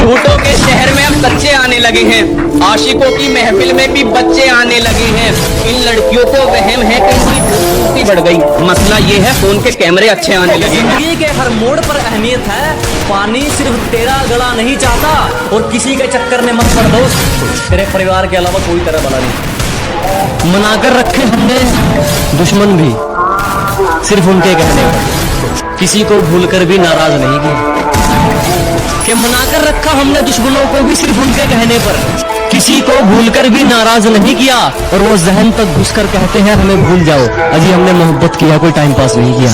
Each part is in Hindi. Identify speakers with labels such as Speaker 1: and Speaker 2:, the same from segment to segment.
Speaker 1: झूठों के शहर में अब सच्चे आने लगे हैं, आशिकों की महफिल में भी बच्चे आने लगे हैं। इन लड़कियों को वहम है कि इनकी खूबसूरती बढ़ गई, मसला ये है फोन के कैमरे अच्छे आने लगे हैं।
Speaker 2: जिंदगी के हर मोड़ पर अहमियत है, पानी सिर्फ तेरा गला नहीं चाहता और किसी के चक्कर में मत पड़ दोस्त, तेरे परिवार के अलावा कोई तेरा भला नहीं।
Speaker 3: मनाकर रखे हमने दुश्मन भी सिर्फ उनके कहने पर, किसी को भूलकर भी नाराज नहीं किया। कि मनाकर रखा हमने दुश्मनों को भी सिर्फ उनके कहने पर, किसी को भूलकर भी नाराज नहीं किया। और वो जहन तक घुसकर कहते हैं हमें भूल जाओ, अजी हमने मोहब्बत किया, कोई टाइम पास नहीं किया।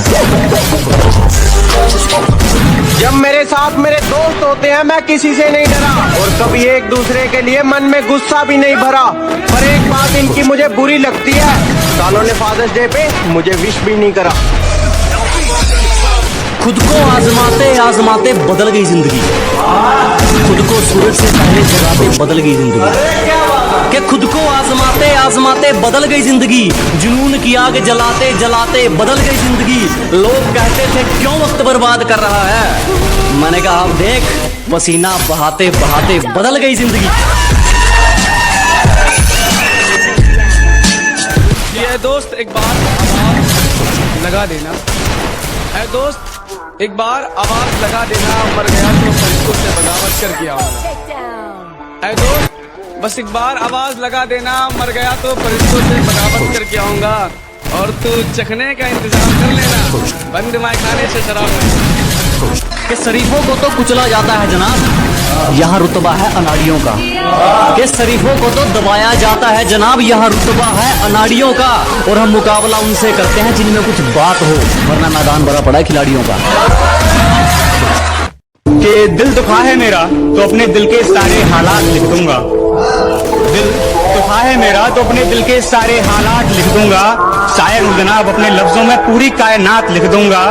Speaker 4: जब मेरे साथ मेरे दोस्त होते हैं मैं किसी से नहीं डरा, और कभी एक दूसरे के लिए मन में गुस्सा भी नहीं भरा। पर एक बात इनकी मुझे बुरी लगती है, सालों ने फादर्स डे पे मुझे विश भी नहीं करा।
Speaker 2: खुद को आजमाते आजमाते बदल गई जिंदगी, खुद को सूरज से पहले जगाते बदल गई जिंदगी। कि खुद को आजमाते आजमाते बदल गई जिंदगी, जुनून की आग जलाते जलाते बदल गई जिंदगी। लोग कहते थे क्यों वक्त बर्बाद कर रहा है, मैंने कहा अब देख पसीना बहाते बहाते बदल गई जिंदगी।
Speaker 5: ये दोस्त एक बार आवाज लगा देना, है दोस्त एक बार आवाज लगा देना, मर गया तो फरिश्तों से बगावत करके आऊंगा। है दोस्त बस एक बार आवाज लगा देना, मर गया तो फरिश्तों से बगावत करके आऊंगा। और तू चखने का इंतजाम कर लेना, बंद माय खाने से शराब।
Speaker 2: कि शरीफों को तो कुचला जाता है जनाब, यहाँ रुतबा है अनाड़ियों का। कि शरीफों को तो दबाया जाता है जनाब, यहाँ रुतबा है अनाड़ियों का। और हम मुकाबला उनसे करते हैं जिनमें कुछ बात हो, वरना मैदान भरा पड़ा है खिलाड़ियों का।
Speaker 6: कि दिल दुखा है मेरा तो अपने दिल के सारे हालात लिख दूंगा, दिल दुखा है मेरा तो अपने दिल के सारे हालात लिख दूंगा। शायर हूँ जनाब अपने लफ्जों में पूरी कायनात लिख दूंगा,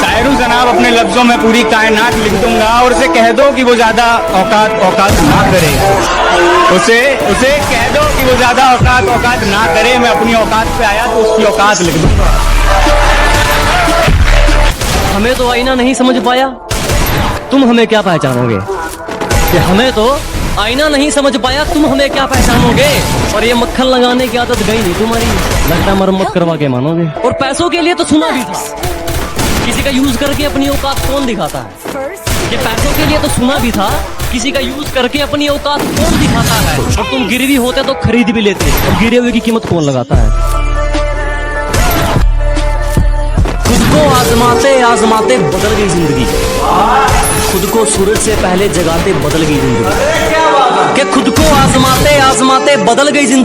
Speaker 6: शायर हूँ जनाब अपने लफ्जों में पूरी कायनात लिख दूंगा। और उसे कह दो कि वो ज्यादा औकात ना करे, उसे कह दो कि वो ज्यादा औकात ना करे। मैं अपनी औकात पे आया तो उसकी औकात लिख दूंगा।
Speaker 3: हमें तो आईना नहीं समझ पाया, तुम हमें क्या पहचानोगे। कि हमें तो आईना नहीं समझ पाया, तुम हमें क्या पहचानोगे। और ये मक्खन लगाने की आदत गई नहीं तुम्हारी, लगता है मरम्मत करवा के मानोगे। और पैसों के लिए तो सुना भी था, किसी का यूज करके अपनी औकात कौन दिखाता है। ये पैसों के लिए तो सुना भी था, किसी का यूज करके अपनी औकात कौन दिखाता है। और तुम गिरवी होते तो खरीद भी लेते, और गिरे हुए की कीमत कौन लगाता है।
Speaker 2: खुद को आजमाते आजमाते बदल गई जिंदगी, खुद को सूरज से पहले जगाते बदल गई जिंदगी। कि खुद को आजमाते आजमाते बदल गई जिंदगी।